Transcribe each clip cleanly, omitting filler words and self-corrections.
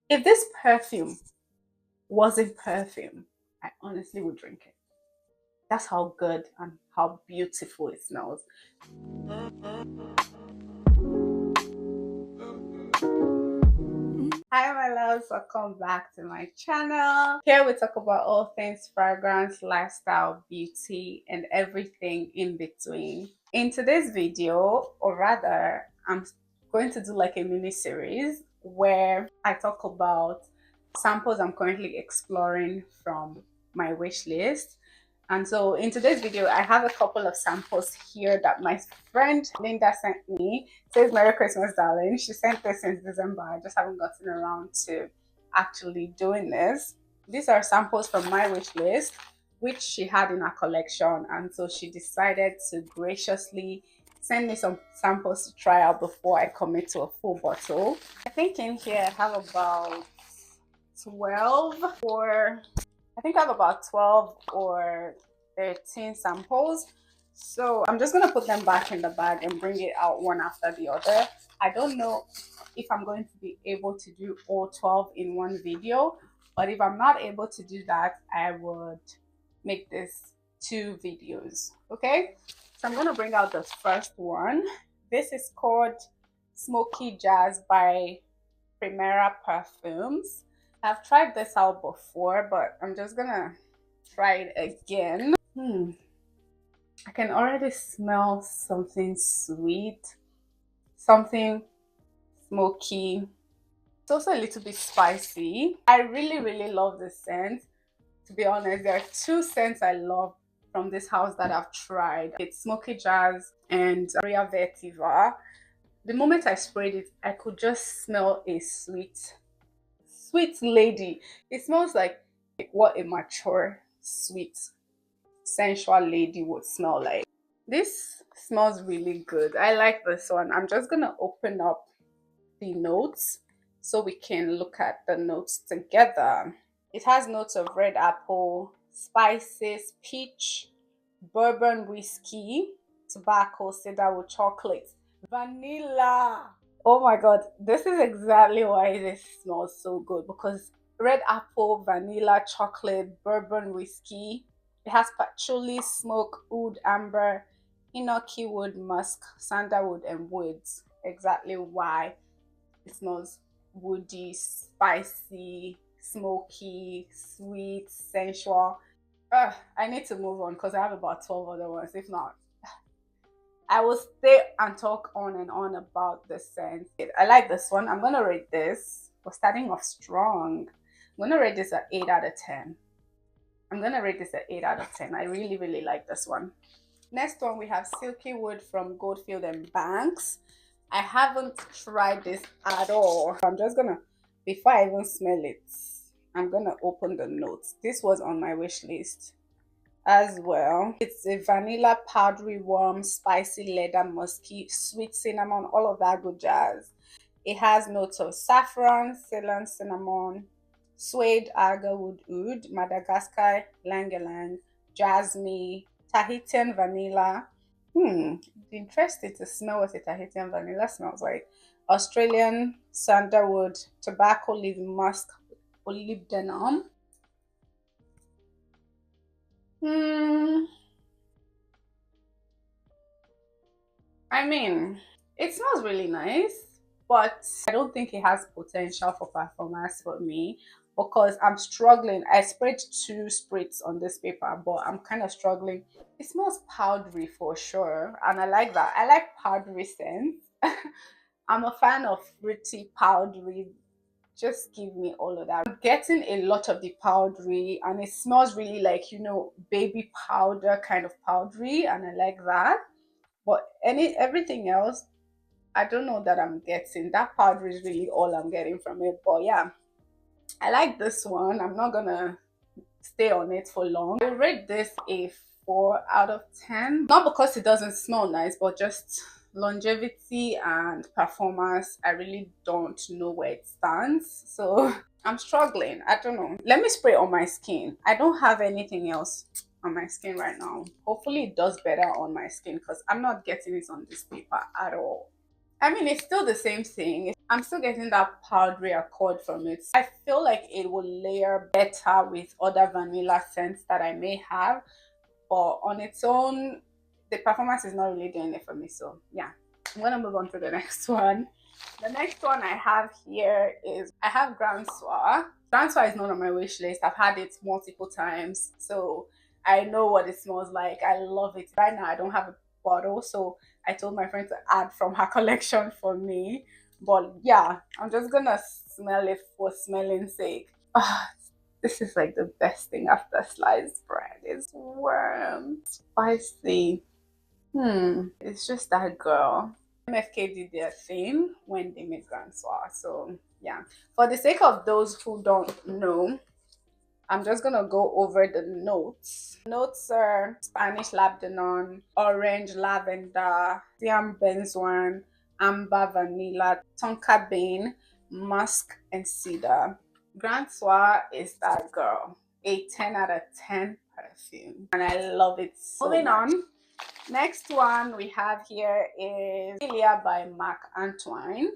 If this perfume wasn't perfume, I honestly would drink it. That's how good and how beautiful it smells. Hi, my loves. Welcome back to my channel. Here we talk about all things fragrance, lifestyle, beauty, and everything in between. In today's video, or rather, I'm going to do like a mini series where I talk about samples I'm currently exploring from my wish list. And so in today's video, I have a couple of samples here that my friend Linda sent me. It says Merry Christmas, darling. She sent this since December. I just haven't gotten around to actually doing this. These are samples from my wish list, which she had in her collection. And so she decided to graciously send me some samples to try out before I commit to a full bottle. I think in here I have about 12 or I think I have about 12 or 13 samples. So I'm just going to put them back in the bag and bring it out one after the other. I don't know if I'm going to be able to do all 12 in one video, but if I'm not able to do that, I would make this 2 videos. Okay, so I'm going to bring out the first one. This is called Smokey Jazz by Primera Perfumes. I've tried this out before, but I'm just gonna try it again. I can already smell something sweet, something smoky. It's also a little bit spicy. I really love this scent. To be honest, there are 2 scents I love from this house that I've tried. It's Smokey Jazz and Vetiver. The moment I sprayed it, I could just smell a sweet lady. It smells like what a mature, sweet, sensual lady would smell like. This smells really good. I like this one. I'm just gonna open up the notes so we can look at the notes together. It has notes of red apple, spices, peach, bourbon whiskey, tobacco, cedarwood, chocolate, vanilla. Oh my god, this is exactly why this smells so good, because red apple, vanilla, chocolate, bourbon whiskey. It has patchouli, smoke, oud, amber, enoki wood, musk, sandalwood, and woods. Exactly why it smells woody, spicy, smoky, sweet, sensual. I need to move on because I have about 12 other ones. If not, I will stay and talk on and on about the scent. I like this one. I'm gonna rate this. We're starting off strong. I'm gonna rate this at 8 out of 10. I'm gonna rate this at 8 out of 10. I really like this one. Next one, we have Silky Wood from Goldfield and Banks. I haven't tried this at all. I'm just gonna, before I even smell it, I'm gonna open the notes. This was on my wish list as well. It's a vanilla, powdery, warm, spicy, leather, musky, sweet cinnamon, all of that good jazz. It has notes of saffron, Ceylon cinnamon, suede, agarwood, oud, Madagascar, ylang-ylang, jasmine, Tahitian vanilla. Interested to smell what a Tahitian vanilla smells like. Australian sandalwood, tobacco leaf, musk, molybdenum. Hmm. I mean, it smells really nice, but I don't think it has potential for performance for me because I'm struggling. I sprayed 2 sprays on this paper, but I'm kind of struggling. It smells powdery for sure, and I like that. I like powdery scents. I'm a fan of fruity, powdery. Just give me all of that. I'm getting a lot of the powdery, and it smells really like, baby powder kind of powdery, and I like that. But everything else, I don't know that I'm getting. That powder is really all I'm getting from it. But yeah, I like this one. I'm not gonna stay on it for long. I rate this a 4 out of 10. Not because it doesn't smell nice, but just longevity and performance. I really don't know where it stands. So I'm struggling. I don't know. Let me spray on my skin. I don't have anything else on my skin right now. Hopefully it does better on my skin because I'm not getting it on this paper at all. I mean, it's still the same thing. I'm still getting that powdery accord from it. I feel like it will layer better with other vanilla scents that I may have, but on its own, the performance is not really doing it for me. So yeah, I'm gonna move on to the next one. The next one I have here is I have Grand Soir. Grand Soir is not on my wish list. I've had it multiple times, so I know what it smells like. I love it. Right now, I don't have a bottle, so I told my friend to add from her collection for me. But yeah, I'm just gonna smell it for smelling's sake. Ah, this is like the best thing after sliced bread. It's warm, spicy. It's just that girl. MFK did their thing when they made Grand Soir. So yeah, for the sake of those who don't know, I'm just gonna go over the notes. Notes are Spanish labdanon, orange lavender, siam benzoin, amber vanilla, tonka bean, musk, and cedar. Grand Soir is that girl. A 10 out of 10 perfume. And I love it so Moving much. On. Next one we have here is Tilia by Marc Antoine.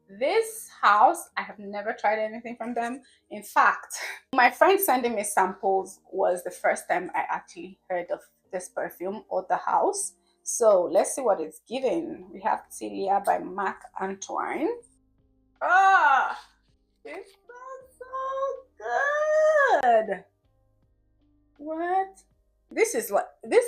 This house, I have never tried anything from them. In fact, my friend sending me samples was the first time I actually heard of this perfume or the house. So let's see what it's giving. We have Tilia by Marc Antoine. Ah, it smells so good. What? This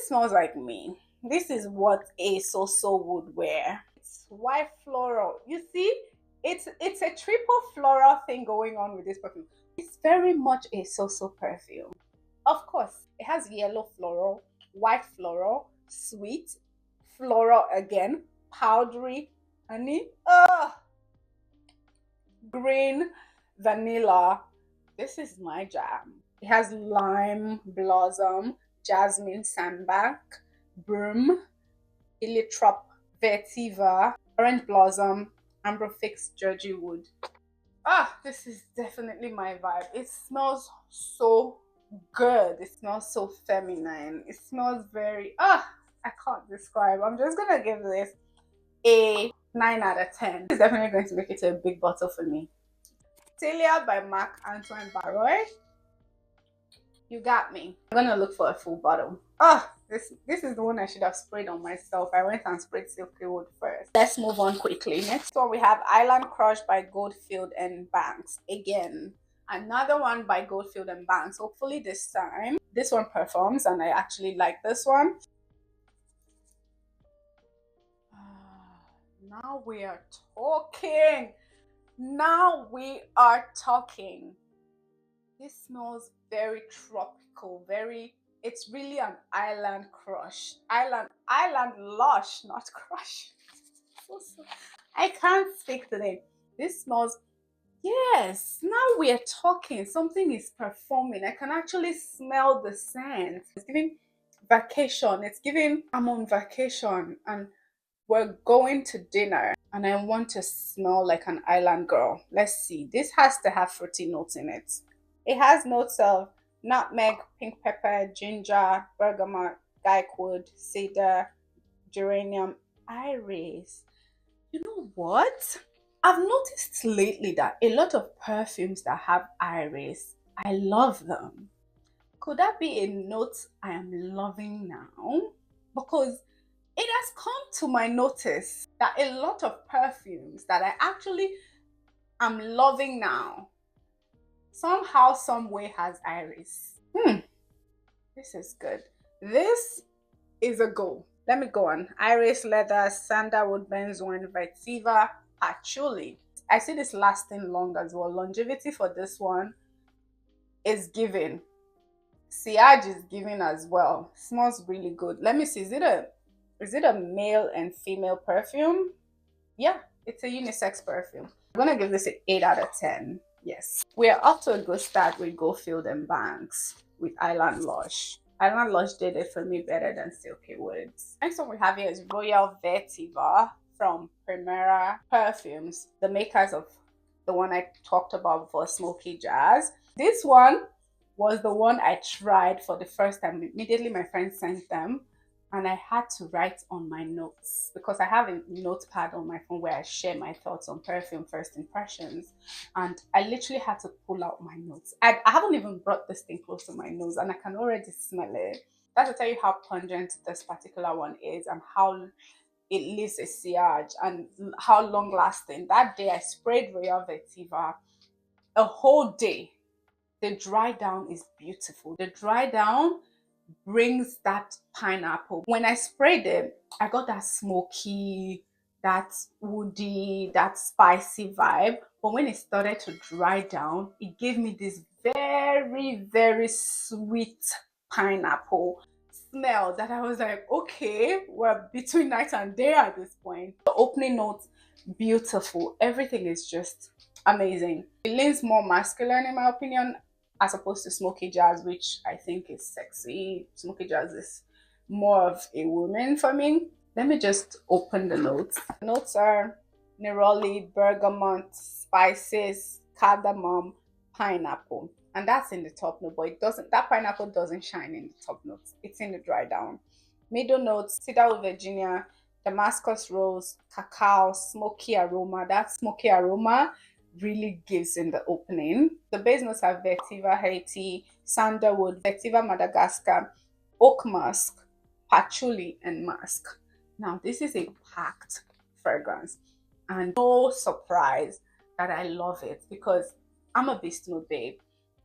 smells like me. This is what a so would wear. It's white floral. You see, it's a triple floral thing going on with this perfume. It's very much a so perfume. Of course, it has yellow floral, white floral, sweet, floral again, powdery, honey, green, vanilla. This is my jam. It has lime blossom, jasmine sambac, broom, elytrop, vetiver, orange blossom, ambrofix, Georgie wood. Ah, this is definitely my vibe. It smells so good. It smells so feminine. It smells very I can't describe. I'm just gonna give this a 9 out of 10. It's definitely going to make it a big bottle for me. Tilia by Marc Antoine Barroy. You got me. I'm gonna look for a full bottle. Oh, this is the one I should have sprayed on myself. I went and sprayed Silky Wood first. Let's move on quickly. Next one we have Island Crush by Goldfield and Banks. Again, another one by Goldfield and Banks. Hopefully this time this one performs and I actually like this one. Now we are talking. Now we are talking. This smells very tropical, it's really an island crush. Island lush, not crush. I can't speak today. This smells, yes, now we are talking. Something is performing. I can actually smell the scent. It's giving vacation. It's giving I'm on vacation and we're going to dinner and I want to smell like an island girl. Let's see. This has to have fruity notes in it. It has notes of nutmeg, pink pepper, ginger, bergamot, wood, cedar, geranium, iris. You know what? I've noticed lately that a lot of perfumes that have iris, I love them. Could that be a note I am loving now? Because it has come to my notice that a lot of perfumes that I actually am loving now somehow, some way has iris. This is good. This is a go. Let me go on. Iris, leather, sandalwood, benzoin, vetiver, patchouli. I see this lasting long as well. Longevity for this one is given. Sillage is given as well. Smells really good. Let me see. Is it a male and female perfume? Yeah, it's a unisex perfume. I'm gonna give this an 8 out of 10. Yes. We're off to a good start with Goldfield and Banks with Island Lush. Island Lush did it for me better than Silky Woods. Next one we have here is Royal Vetiver from Primera Perfumes, the makers of the one I talked about before, Smokey Jazz. This one was the one I tried for the first time. Immediately my friend sent them and I had to write on my notes because I have a notepad on my phone where I share my thoughts on perfume first impressions. And I literally had to pull out my notes. I haven't even brought this thing close to my nose and I can already smell it. That's to tell you how pungent this particular one is and how it leaves a sillage and how long lasting. That day I sprayed Royal Vetiver a whole day. The dry down is beautiful. The dry down brings that pineapple. When I sprayed it, I got that smoky, that woody, that spicy vibe. But when it started to dry down, it gave me this very, very sweet pineapple smell that I was like, okay, we're between night and day at this point. The opening notes, beautiful. Everything is just amazing. It leans more masculine in my opinion as opposed to Smokey Jazz, which I think is sexy. Smokey Jazz is more of a woman for me. Let me just open the notes. The notes are neroli, bergamot, spices, cardamom, pineapple. And that's in the top note, but it doesn't, that pineapple doesn't shine in the top notes. It's in the dry down. Middle notes, cedarwood, Virginia, Damascus rose, cacao, smoky aroma. That smoky aroma really gives in the opening. The base notes are vetiver Haiti, sandalwood, vetiver Madagascar, oak musk, patchouli, and musk. Now, this is a packed fragrance, and no surprise that I love it because I'm a beast mode babe,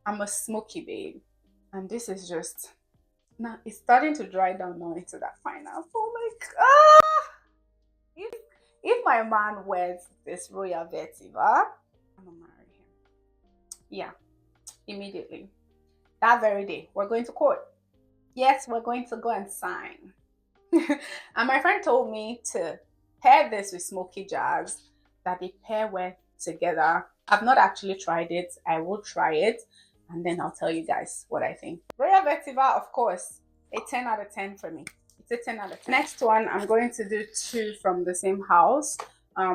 I'm a smoky babe, and this is just now it's starting to dry down now into that pineapple. Like, if if my man wears this Royal Vetiver, I'm gonna marry him. Yeah, immediately. That very day, we're going to court. Yes, we're going to go and sign. And my friend told me to pair this with Smokey Jazz, that they pair well together. I've not actually tried it. I will try it and then I'll tell you guys what I think. Royal Vetiver, of course, a 10 out of 10 for me. It's a 10 out of 10. Next one, I'm going to do two from the same house,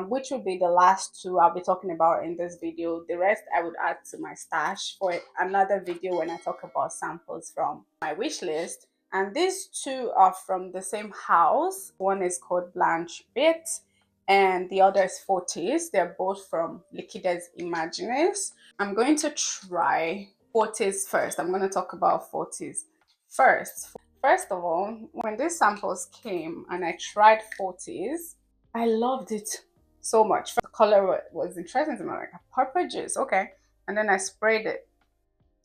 which will be the last two I'll be talking about in this video. The rest I would add to my stash for another video when I talk about samples from my wish list. And these two are from the same house. One is called Blanche Bête and the other is Fortis. They're both from Liquides Imagines. I'm going to try Fortis first. I'm going to talk about Fortis first. First of all, when these samples came and I tried Fortis, I loved it so much. The color was interesting to me, like a purple juice, okay. And then I sprayed it.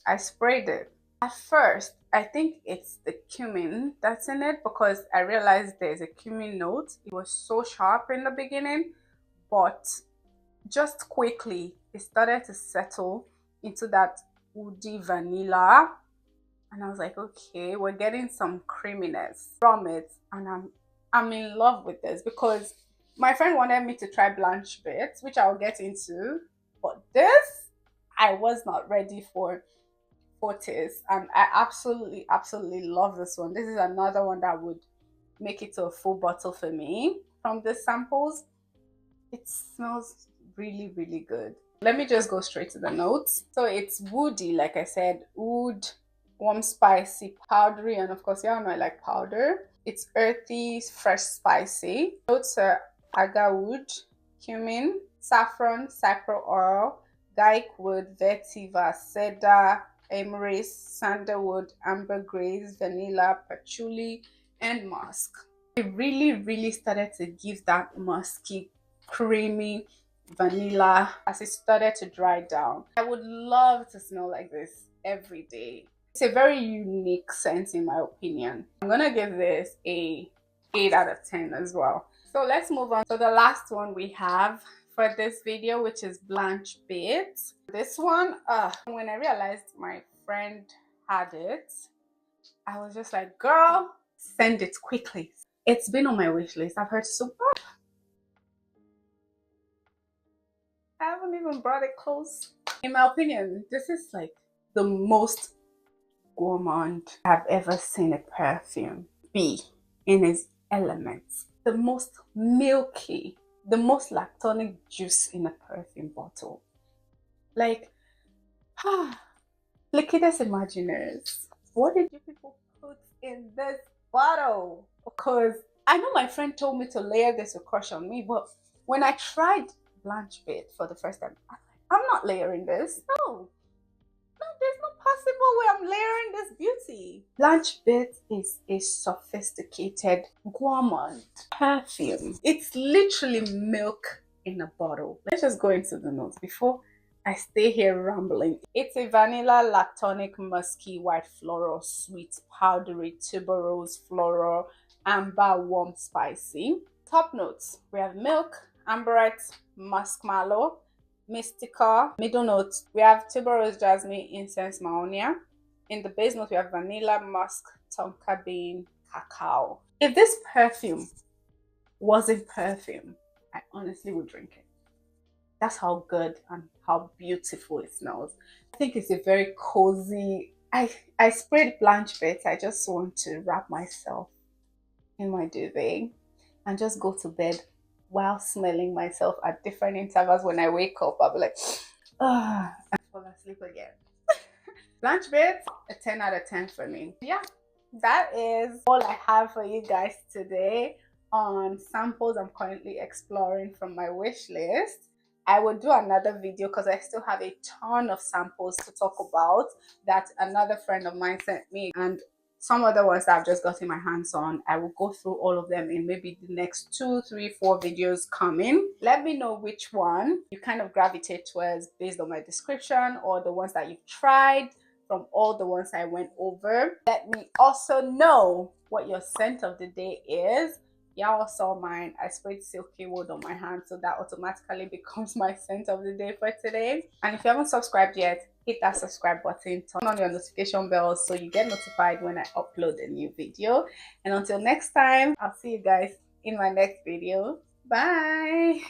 At first, I think it's the cumin that's in it because I realized there's a cumin note. It was so sharp in the beginning, but just quickly it started to settle into that woody vanilla. And I was like, okay, we're getting some creaminess from it. And I'm in love with this because my friend wanted me to try Blanche Bête, which I'll get into. But this, I was not ready for Fortis. And I absolutely love this one. This is another one that would make it to a full bottle for me from the samples. It smells really good. Let me just go straight to the notes. So it's woody, like I said, wood, warm, spicy, powdery, and of course, y'all know I like powder. It's earthy, fresh, spicy. Notes are agar wood, cumin, saffron, cypress oil, gaiac wood, vetiver, cedar, amyris, sandalwood, ambergris, vanilla, patchouli, and musk. It really started to give that musky, creamy vanilla as it started to dry down. I would love to smell like this every day. It's a very unique scent in my opinion. I'm gonna give this a 8 out of 10 as well. So let's move on to the last one we have for this video, which is Blanche Bête. This one, when I realized my friend had it, I was just like, girl, send it quickly. It's been on my wish list. I've heard so much. I haven't even brought it close. In my opinion, this is like the most gourmand I've ever seen a perfume be in its elements. The most milky, the most lactonic juice in a perfume bottle. Like, Liquides Imaginers. What did you people put in this bottle because I know my friend told me to layer this with Crush on Me, but when I tried Blanche Bête for the first time, I'm not layering this. No, no, there's no possible way I'm layering this beauty. Blanche Bête is a sophisticated gourmand perfume. It's literally milk in a bottle. Let's just go into the notes before I stay here rambling. It's a vanilla, lactonic, musky, white floral, sweet, powdery, tuberose, floral, amber, warm, spicy. Top notes, we have milk, amberette, muskmallow, mystica. Middle notes, we have tuberose, jasmine, incense, mahonia. In the base note, we have vanilla, musk, tonka bean, cacao. If this perfume wasn't perfume, I honestly would drink it. That's how good and how beautiful it smells. I think it's a very cozy. I sprayed Blanche Bête. I just want to wrap myself in my duvet and just go to bed while smelling myself at different intervals. When I wake up, I'll be like, ah, and fall asleep again. Blanche Bête, a 10 out of 10 for me. Yeah, that is all I have for you guys today on samples I'm currently exploring from my wish list. I will do another video because I still have a ton of samples to talk about that another friend of mine sent me, and some other ones that I've just gotten my hands on. I will go through all of them in maybe the next 2, 3, 4 videos coming. Let me know which one you kind of gravitate towards based on my description, or the ones that you've tried from all the ones I went over. Let me also know what your scent of the day is. Y'all saw mine. I sprayed Silky wood on my hand, so that automatically becomes my scent of the day for today. And if you haven't subscribed yet, hit that subscribe button, turn on your notification bell so you get notified when I upload a new video. And until next time, I'll see you guys in my next video. Bye.